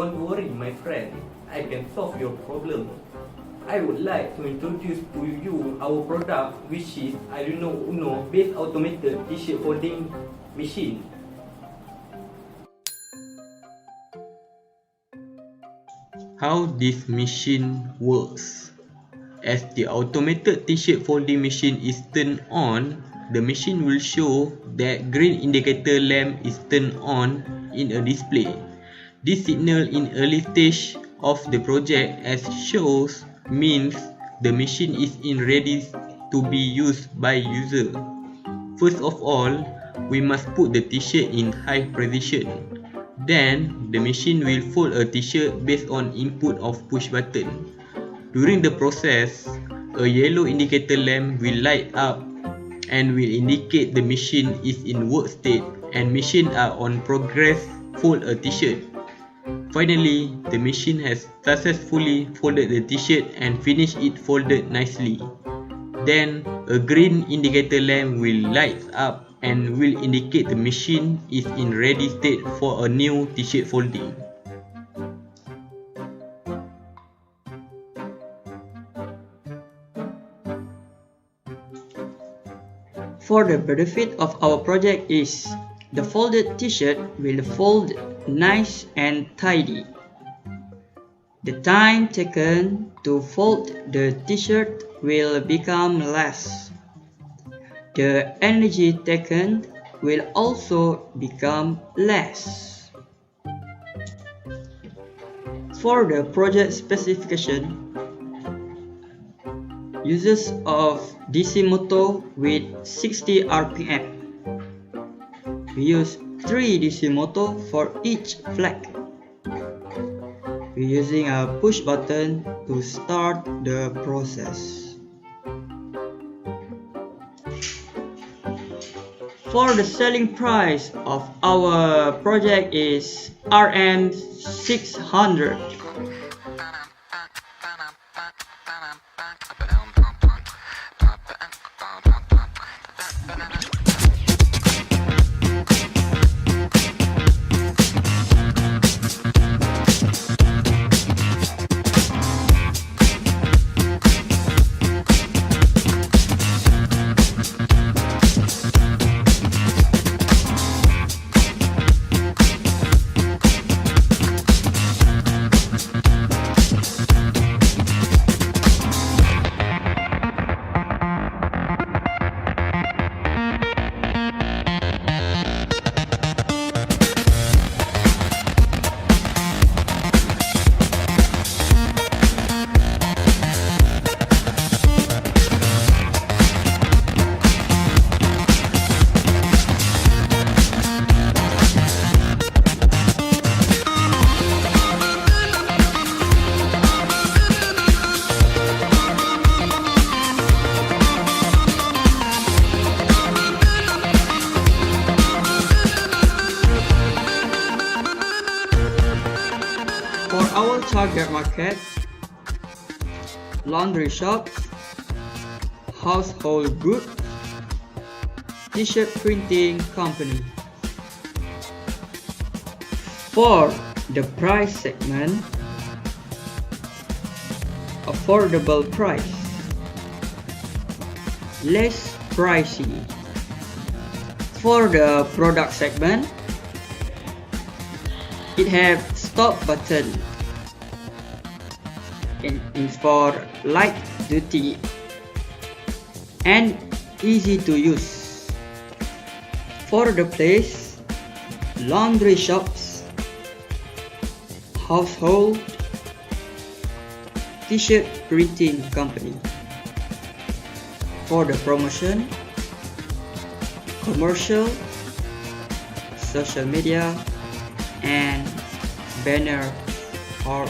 Don't worry, my friend, I can solve your problem. I would like to introduce to you our product, which is Arduino Uno based automated t-shirt folding machine. How this machine works. As the automated t-shirt folding machine is turned on, the machine will show that green indicator lamp is turned on in a display. This signal in early stage of the project as shows means the machine is in ready to be used by user. First of all, we must put the t-shirt in high precision. Then, the machine will fold a t-shirt based on input of push button. During the process, a yellow indicator lamp will light up and will indicate the machine is in work state and machine are on progress fold a t-shirt. Finally, the machine has successfully folded the t-shirt and finished it folded nicely. Then, a green indicator lamp will light up and will indicate the machine is in ready state for a new t-shirt folding. For the benefit of our project is, the folded t-shirt will fold nice and tidy. The time taken to fold the t-shirt will become less. The energy taken will also become less. For the project specification, uses of DC motor with 60 RPM. We use 3 DC motor for each flag. We're using a push button to start the process. For the selling price of our project is Rm 600. Our target market: laundry shops, household goods, t-shirt printing company. For the price segment, affordable price, less pricey. For the product segment, it have stop button. It is for light duty and easy to use. For the place, laundry shops, household, t-shirt printing company. For the promotion, commercial, social media, and banner or